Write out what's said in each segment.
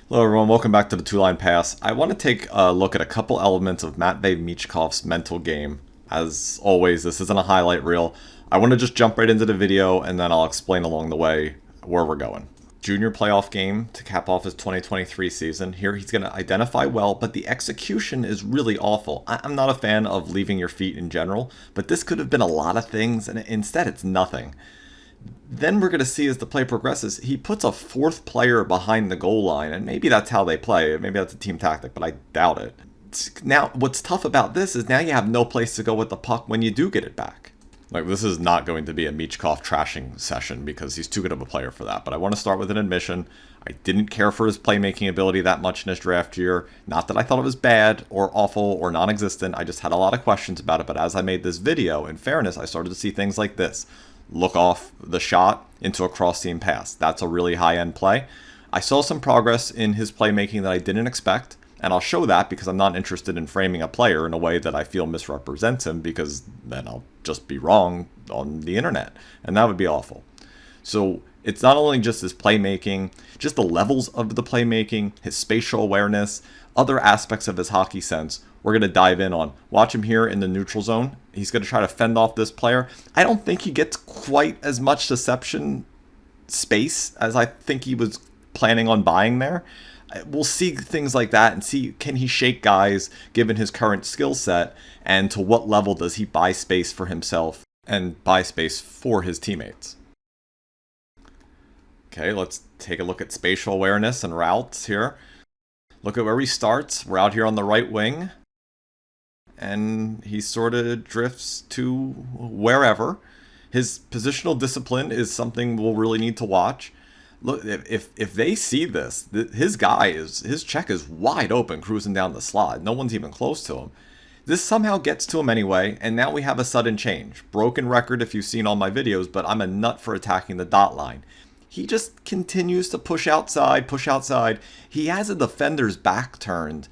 Hello everyone, welcome back to the Two-Line Pass. I want to take a look at a couple elements of Matvei Michkov's mental game. As always, this isn't a highlight reel. I want to just jump right into the video and then I'll explain along the way where we're going. Junior playoff game to cap off his 2023 season. Here he's going to identify well, but the execution is really awful. I'm not a fan of leaving your feet in general, but this could have been a lot of things and instead it's nothing. Then we're going to see as the play progresses, he puts a fourth player behind the goal line, and maybe that's how they play. Maybe that's a team tactic, but I doubt it. Now, what's tough about this is now you have no place to go with the puck when you do get it back. Like, this is not going to be a Michkov trashing session because he's too good of a player for that. But I want to start with an admission. I didn't care for his playmaking ability that much in his draft year. Not that I thought it was bad or awful or non-existent. I just had a lot of questions about it. But as I made this video, in fairness, I started to see things like this. Look off the shot into a cross-seam pass. That's a really high-end play. I saw some progress in his playmaking that I didn't expect, and I'll show that because I'm not interested in framing a player in a way that I feel misrepresents him, because then I'll just be wrong on the internet, and that would be awful. So it's not only just his playmaking, just the levels of the playmaking, his spatial awareness, other aspects of his hockey sense we're going to dive in on. Watch him here in the neutral zone. He's going to try to fend off this player. I don't think he gets quite as much deception space as I think he was planning on buying there. We'll see things like that and see, can he shake guys given his current skill set, and to what level does he buy space for himself and buy space for his teammates. Okay, let's take a look at spatial awareness and routes here. Look at where he starts. We're out here on the right wing. And he sort of drifts to wherever. His positional discipline is something we'll really need to watch. Look, if they see this, his check is wide open cruising down the slot. No one's even close to him. This somehow gets to him anyway, and now we have a sudden change. Broken record if you've seen all my videos, but I'm a nut for attacking the dot line. He just continues to push outside, push outside. He has a defender's back turned,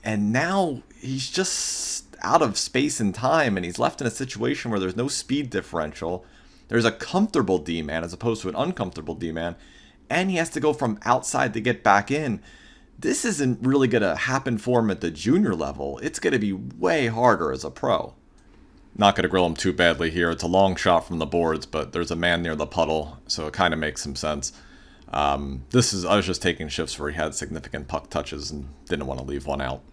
and now he's just out of space and time, and he's left in a situation where there's no speed differential. There's a comfortable D-man as opposed to an uncomfortable D-man, and he has to go from outside to get back in. This isn't really going to happen for him at the junior level. It's going to be way harder as a pro. Not going to grill him too badly here. It's a long shot from the boards, but there's a man near the puddle, so it kind of makes some sense. I was just taking shifts where he had significant puck touches and didn't want to leave one out.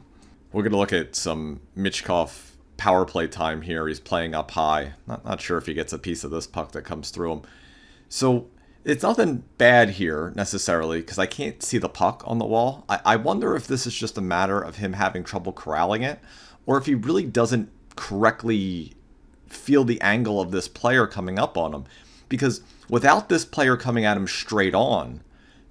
We're going to look at some Michkov power play time here. He's playing up high. Not sure if he gets a piece of this puck that comes through him. So it's nothing bad here necessarily because I can't see the puck on the wall. I wonder if this is just a matter of him having trouble corralling it, or if he really doesn't correctly feel the angle of this player coming up on him. Because without this player coming at him straight on,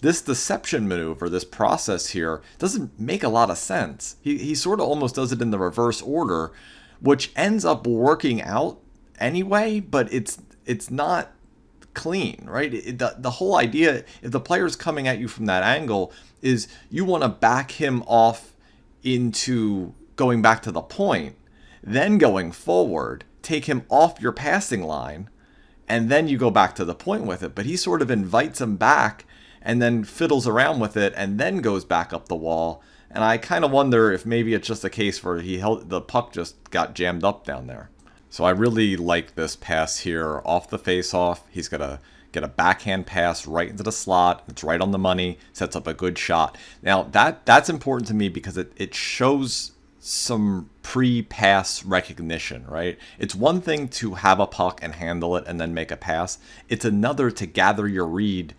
this deception maneuver, this process here, doesn't make a lot of sense. He sort of almost does it in the reverse order, which ends up working out anyway, but it's not clean, right? The whole idea, if the player's coming at you from that angle, is you want to back him off into going back to the point, then going forward, take him off your passing line, and then you go back to the point with it. But he sort of invites him back and then fiddles around with it and then goes back up the wall. And I kind of wonder if maybe it's just a case where the puck just got jammed up down there. So I really like this pass here off the face-off. He's going to get a backhand pass right into the slot. It's right on the money, sets up a good shot. Now that's important to me because it shows some pre-pass recognition, right? It's one thing to have a puck and handle it and then make a pass. It's another to gather your read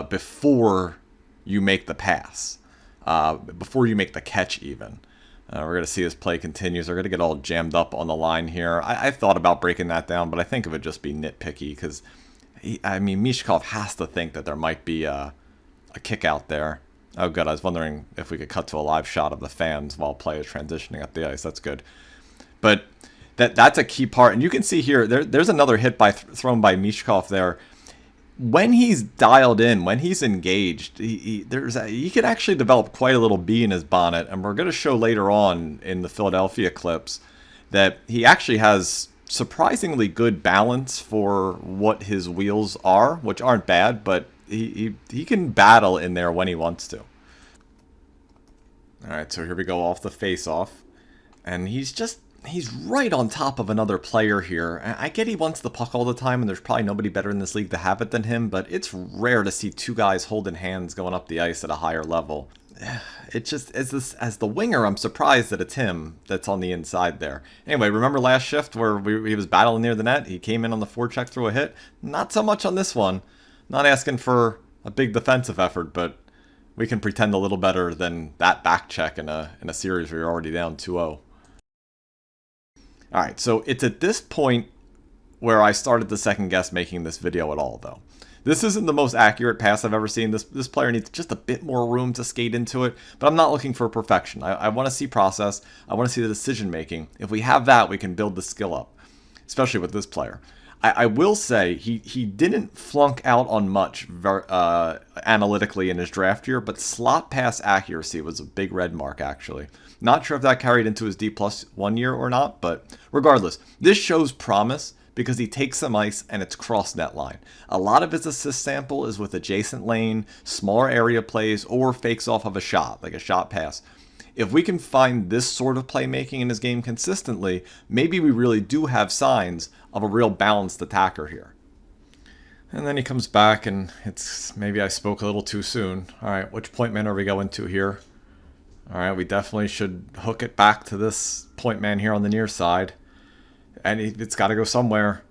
before you make the pass, before you make the catch even. We're going to see this play continues. They're going to get all jammed up on the line here. I thought about breaking that down, but I think it would just be nitpicky because, Michkov has to think that there might be a kick out there. Oh, good. I was wondering if we could cut to a live shot of the fans while play is transitioning up the ice. That's good. But that's a key part. And you can see here, there's another hit thrown by Michkov there. When he's dialed in, when he's engaged, he can actually develop quite a little bee in his bonnet. And we're going to show later on in the Philadelphia clips that he actually has surprisingly good balance for what his wheels are, which aren't bad, but he can battle in there when he wants to. Alright, so here we go off the face-off. And he's right on top of another player here. I get he wants the puck all the time, and there's probably nobody better in this league to have it than him, but it's rare to see two guys holding hands going up the ice at a higher level. It just, as the winger, I'm surprised that it's him that's on the inside there. Anyway, remember last shift where he was battling near the net? He came in on the forecheck through a hit? Not so much on this one. Not asking for a big defensive effort, but we can pretend a little better than that back check in a series where you're already down 2-0. Alright, so it's at this point where I started to second guess making this video at all, though. This isn't the most accurate pass I've ever seen. This player needs just a bit more room to skate into it, but I'm not looking for perfection. I want to see process. I want to see the decision making. If we have that, we can build the skill up, especially with this player. I will say he didn't flunk out on much analytically in his draft year, but slot pass accuracy was a big red mark, actually. Not sure if that carried into his D+1 year or not, but regardless, this shows promise because he takes some ice and it's cross net line. A lot of his assist sample is with adjacent lane, smaller area plays, or fakes off of a shot, like a shot pass. If we can find this sort of playmaking in his game consistently, maybe we really do have signs of a real balanced attacker here. And then he comes back and maybe I spoke a little too soon. Alright, which point man are we going to here? Alright, we definitely should hook it back to this point man here on the near side. And it's got to go somewhere.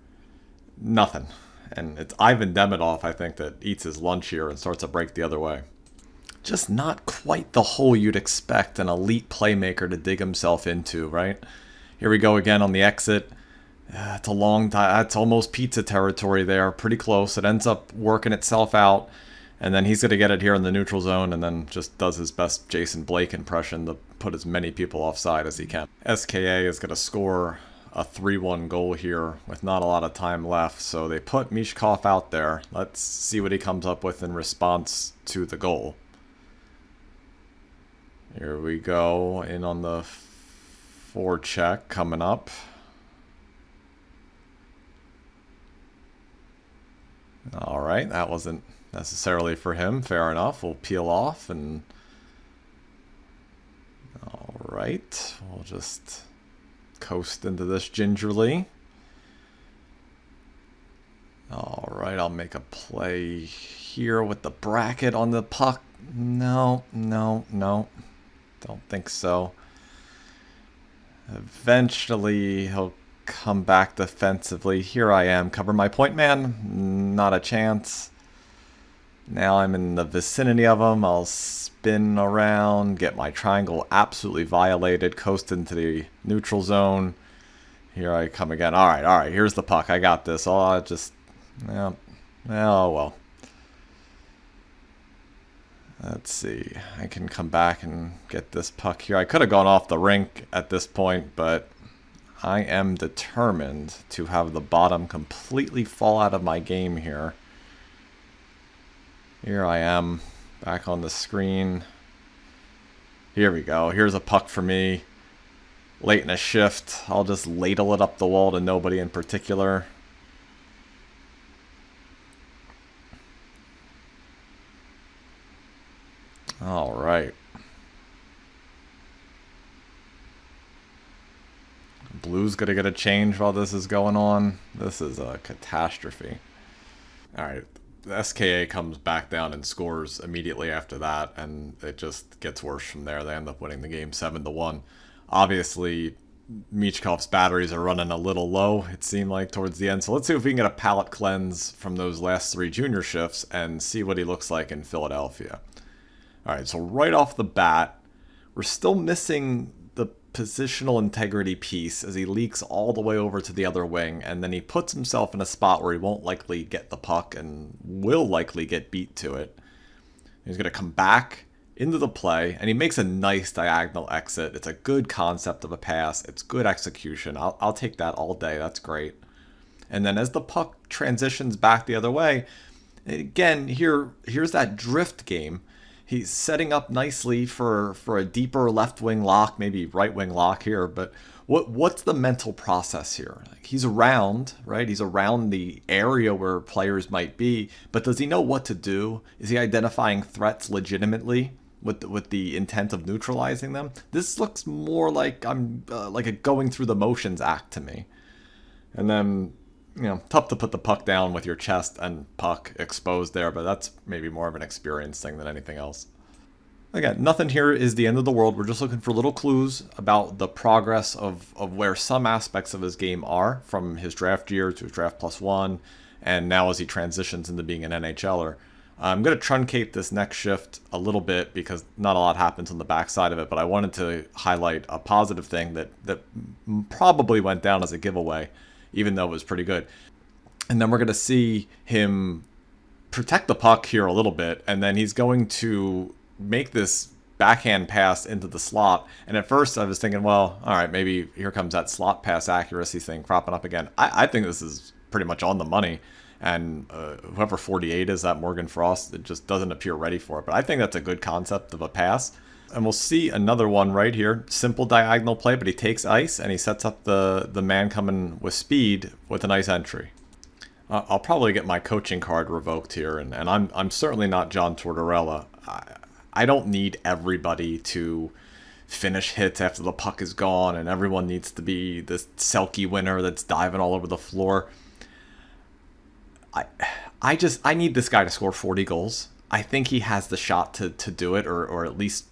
Nothing. And it's Ivan Demidov, I think, that eats his lunch here and starts a break the other way. Just not quite the hole you'd expect an elite playmaker to dig himself into, right? Here we go again on the exit. It's a long time. It's almost pizza territory there. Pretty close. It ends up working itself out. And then he's going to get it here in the neutral zone and then just does his best Jason Blake impression to put as many people offside as he can. SKA is going to score a 3-1 goal here with not a lot of time left. So they put Michkov out there. Let's see what he comes up with in response to the goal. Here we go, in on the forecheck coming up. Alright, that wasn't necessarily for him. Fair enough. We'll peel off and... Alright, we'll just coast into this gingerly. Alright, I'll make a play here with the bracket on the puck. No. Don't think so. Eventually, he'll come back defensively. Here I am. Cover my point man. Not a chance. Now I'm in the vicinity of him. I'll spin around, get my triangle absolutely violated, coast into the neutral zone. Here I come again. Alright. Here's the puck. I got this. Oh, oh, well. Let's see. I can come back and get this puck here. I could have gone off the rink at this point, but I am determined to have the bottom completely fall out of my game here. Here I am, back on the screen. Here we go. Here's a puck for me. Late in a shift. I'll just ladle it up the wall to nobody in particular. All right. Blue's gonna get a change while this is going on. This is a catastrophe. All right. The SKA comes back down and scores immediately after that, and it just gets worse from there. They end up winning the game 7-1. Obviously, Michkov's batteries are running a little low, it seemed like, towards the end. So let's see if we can get a palate cleanse from those last 3 junior shifts and see what he looks like in Philadelphia. Alright, so right off the bat, we're still missing the positional integrity piece as he leaks all the way over to the other wing, and then he puts himself in a spot where he won't likely get the puck and will likely get beat to it. He's going to come back into the play, and he makes a nice diagonal exit. It's a good concept of a pass. It's good execution. I'll take that all day. That's great. And then as the puck transitions back the other way, again, here's that drift game. He's setting up nicely for a deeper left wing lock, maybe right wing lock here. But what's the mental process here? Like, he's around, right? He's around the area where players might be, but does he know what to do? Is he identifying threats legitimately? with the intent of neutralizing them. This looks more like I'm like a going through the motions act to me. And then, tough to put the puck down with your chest and puck exposed there, but that's maybe more of an experience thing than anything else. Again, nothing here is the end of the world. We're just looking for little clues about the progress of where some aspects of his game are from his draft year to his draft +1, and now as he transitions into being an NHLer. I'm going to truncate this next shift a little bit because not a lot happens on the backside of it, but I wanted to highlight a positive thing that probably went down as a giveaway, even though it was pretty good. And then we're going to see him protect the puck here a little bit, and then he's going to make this backhand pass into the slot. And at first I was thinking, well, all right, maybe here comes that slot pass accuracy thing cropping up again. I think this is pretty much on the money. And whoever 48 is, that Morgan Frost, it just doesn't appear ready for it. But I think that's a good concept of a pass. And we'll see another one right here. Simple diagonal play, but he takes ice and he sets up the man coming with speed with a nice entry. I'll probably get my coaching card revoked here, and I'm certainly not John Tortorella. I don't need everybody to finish hits after the puck is gone, and everyone needs to be this Selke winner that's diving all over the floor. I need this guy to score 40 goals. I think he has the shot to do it, or at least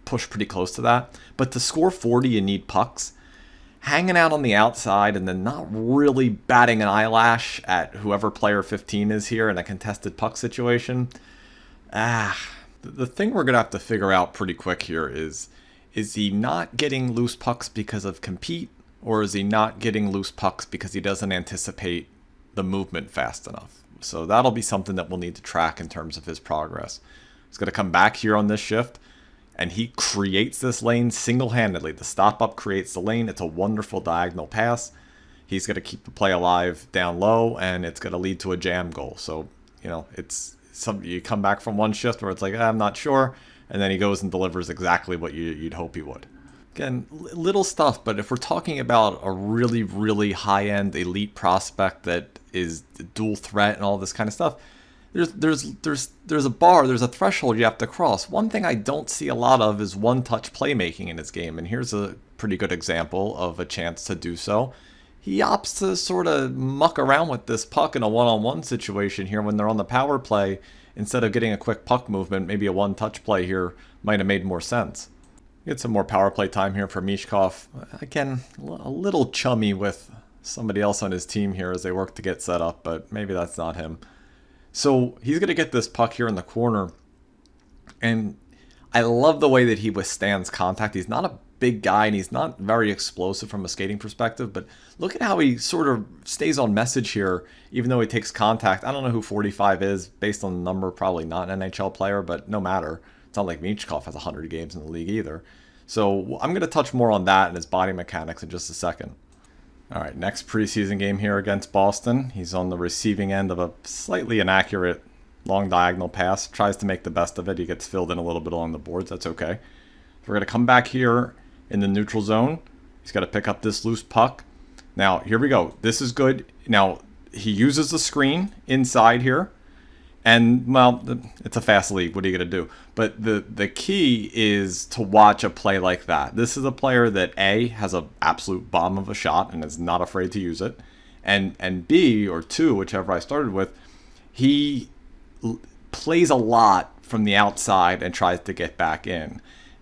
push pretty close to that. But to score 40, you need pucks. Hanging out on the outside and then not really batting an eyelash at whoever player 15 is here in a contested puck situation. The thing we're going to have to figure out pretty quick here is he not getting loose pucks because of compete, or is he not getting loose pucks because he doesn't anticipate the movement fast enough? So that'll be something that we'll need to track in terms of his progress. He's going to come back here on this shift, and he creates this lane single-handedly. The stop-up creates the lane. It's a wonderful diagonal pass. He's going to keep the play alive down low, and it's going to lead to a jam goal. So, it's you come back from one shift where it's like, I'm not sure, and then he goes and delivers exactly what you'd hope he would. Again, little stuff, but if we're talking about a really, really high-end elite prospect that is dual threat and all this kind of stuff, there's a bar, there's a threshold you have to cross. One thing I don't see a lot of is one-touch playmaking in his game, and here's a pretty good example of a chance to do so. He opts to sort of muck around with this puck in a one-on-one situation here when they're on the power play. Instead of getting a quick puck movement, maybe a one-touch play here might have made more sense. Get some more power play time here for Michkov. Again, a little chummy with somebody else on his team here as they work to get set up, but maybe that's not him. So he's going to get this puck here in the corner, and I love the way that he withstands contact. He's not a big guy, and he's not very explosive from a skating perspective, but look at how he sort of stays on message here, even though he takes contact. I don't know who 45 is, based on the number, probably not an NHL player, but no matter. It's not like Michkov has 100 games in the league either. So I'm going to touch more on that and his body mechanics in just a second. All right, next preseason game here against Boston. He's on the receiving end of a slightly inaccurate long diagonal pass. Tries to make the best of it. He gets filled in a little bit along the boards. That's okay. We're going to come back here in the neutral zone. He's got to pick up this loose puck. Now, here we go. This is good. Now, he uses the screen inside here. And, well, it's a fast league. What are you going to do? But the key is to watch a play like that. This is a player that, A, has an absolute bomb of a shot and is not afraid to use it. And B, or two, whichever I started with, he plays a lot from the outside and tries to get back in.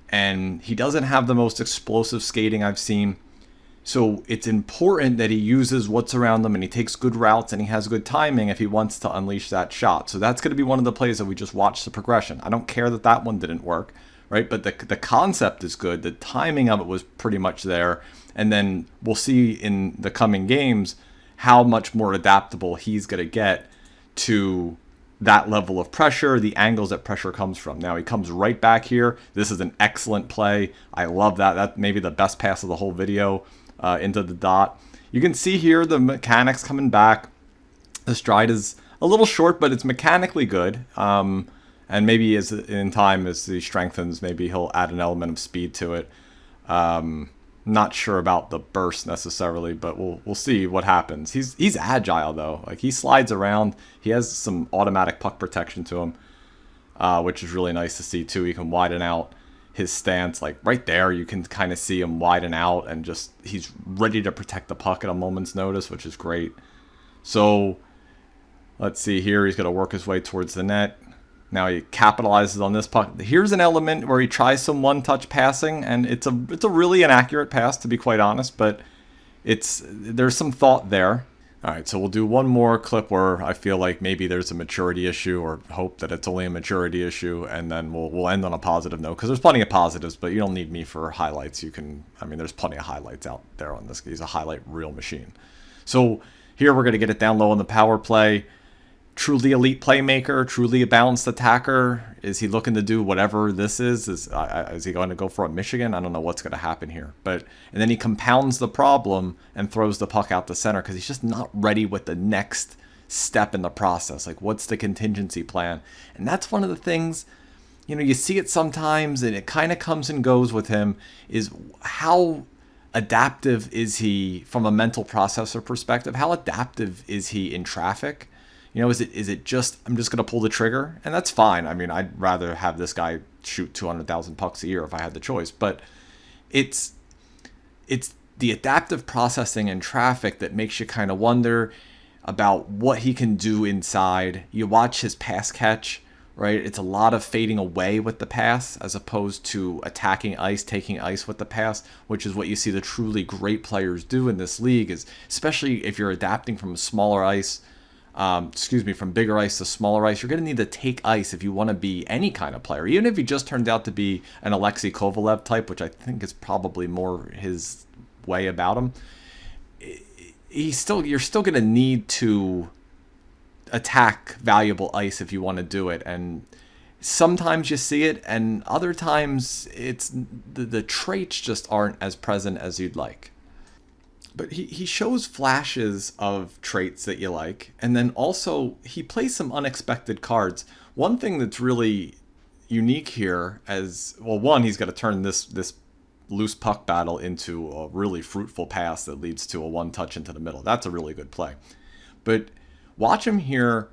And he doesn't have the most explosive skating I've seen. So it's important that he uses what's around him and he takes good routes and he has good timing if he wants to unleash that shot. So that's going to be one of the plays that we just watched the progression. I don't care that that one didn't work, right? But the concept is good. The timing of it was pretty much there. And then we'll see in the coming games how much more adaptable he's going to get to that level of pressure, the angles that pressure comes from. Now he comes right back here. This is an excellent play. I love that. That may be the best pass of the whole video. Into the dot. You can see here the mechanics coming back. The stride is a little short, but it's mechanically good. And maybe as in time, as he strengthens, maybe he'll add an element of speed to it. Not sure about the burst necessarily, but we'll see what happens. He's agile though. Like he slides around. He has some automatic puck protection to him. which is really nice to see too. He can widen out his stance, like right there. You can kind of see him widen out, and just he's ready to protect the puck at a moment's notice, which is great. So let's see here. He's going to work his way towards the net. Now he capitalizes on this puck. Here's an element where he tries some one-touch passing, and it's a really inaccurate pass, to be quite honest, but there's some thought there. All right, so we'll do one more clip where I feel like maybe there's a maturity issue, or hope that it's only a maturity issue, and then we'll end on a positive note, because there's plenty of positives, but you don't need me for highlights. There's plenty of highlights out there on this. He's a highlight reel machine. So here we're going to get it down low on the power play. Truly elite playmaker, truly a balanced attacker. Is he looking to do whatever this is? Is he going to go for a Michigan? I don't know what's going to happen here. And then he compounds the problem and throws the puck out the center because he's just not ready with the next step in the process. Like, what's the contingency plan? And that's one of the things, you see it sometimes, and it kind of comes and goes with him, is how adaptive is he from a mental processor perspective? How adaptive is he in traffic? Is it just, I'm just going to pull the trigger? And that's fine. I'd rather have this guy shoot 200,000 pucks a year if I had the choice. But it's the adaptive processing in traffic that makes you kind of wonder about what he can do inside. You watch his pass catch, right? It's a lot of fading away with the pass as opposed to attacking ice, taking ice with the pass, which is what you see the truly great players do in this league, is especially if you're adapting from a smaller ice, from bigger ice to smaller ice, you're going to need to take ice if you want to be any kind of player. Even if he just turned out to be an Alexei Kovalev type, which I think is probably more his way about him, you're still going to need to attack valuable ice if you want to do it. And sometimes you see it, and other times it's the traits just aren't as present as you'd like. But he shows flashes of traits that you like, and then also he plays some unexpected cards. One thing that's really unique here, he's got to turn this loose puck battle into a really fruitful pass that leads to a one-touch into the middle. That's a really good play. But watch him here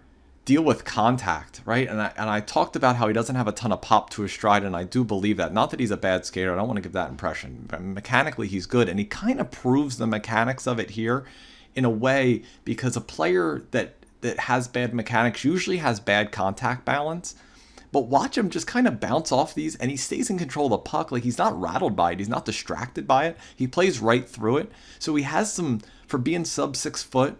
deal with contact, right? And I talked about how he doesn't have a ton of pop to his stride, and I do believe that. Not that he's a bad skater. I don't want to give that impression. But mechanically, he's good, and he kind of proves the mechanics of it here in a way, because a player that has bad mechanics usually has bad contact balance. But watch him just kind of bounce off these, and he stays in control of the puck. Like, he's not rattled by it. He's not distracted by it. He plays right through it. So he has some, for being sub 6 foot,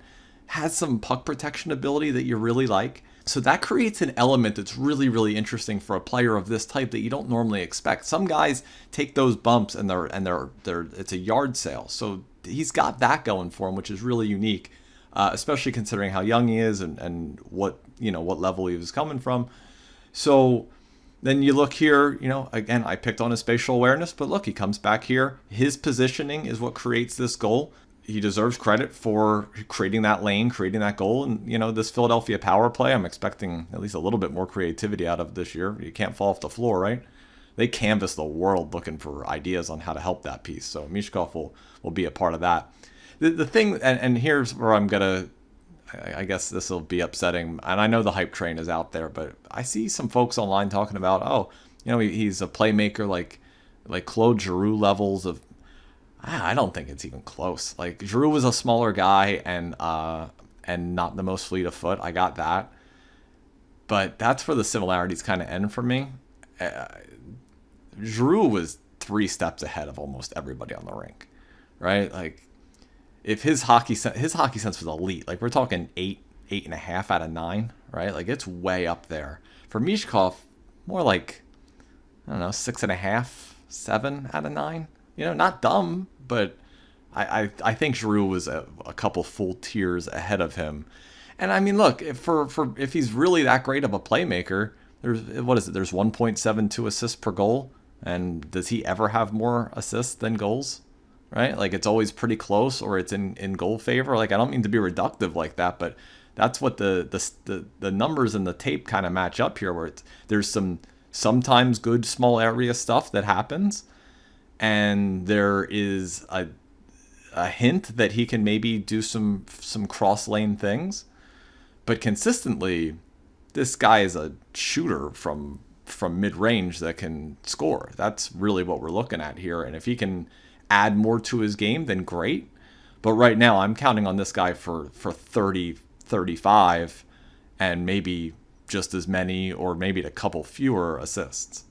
has some puck protection ability that you really like. So that creates an element that's really, really interesting for a player of this type that you don't normally expect. Some guys take those bumps and they're it's a yard sale. So he's got that going for him, which is really unique, especially considering how young he is and what level he was coming from. So then you look here, again, I picked on his spatial awareness, but look, he comes back here. His positioning is what creates this goal. He deserves credit for creating that lane, creating that goal. And, this Philadelphia power play, I'm expecting at least a little bit more creativity out of this year. You can't fall off the floor, right? They canvass the world looking for ideas on how to help that piece. So Michkov will be a part of that. The thing, and here's where I'm going to, I guess this will be upsetting. And I know the hype train is out there, but I see some folks online talking about, he's a playmaker like Claude Giroux levels of. I don't think it's even close. Like, Giroux was a smaller guy and not the most fleet of foot. I got that. But that's where the similarities kind of end for me. Giroux was 3 steps ahead of almost everybody on the rink, right? Like, if his hockey sense was elite. Like, we're talking 8.5 out of 9, right? Like, it's way up there. For Michkov, more like, 6.5, 7 out of 9. Not dumb, but I think Giroux was a couple full tiers ahead of him. And look, if he's really that great of a playmaker, there's 1.72 assists per goal, and does he ever have more assists than goals? Right? Like, it's always pretty close, or it's in goal favor. Like, I don't mean to be reductive like that, but that's what the numbers in the tape kind of match up here, where there's sometimes good small area stuff that happens. And there is a hint that he can maybe do some cross lane things, but consistently, this guy is a shooter from mid-range that can score. That's really what we're looking at here. And if he can add more to his game, then great. But right now, I'm counting on this guy for 30, 35, and maybe just as many or maybe a couple fewer assists.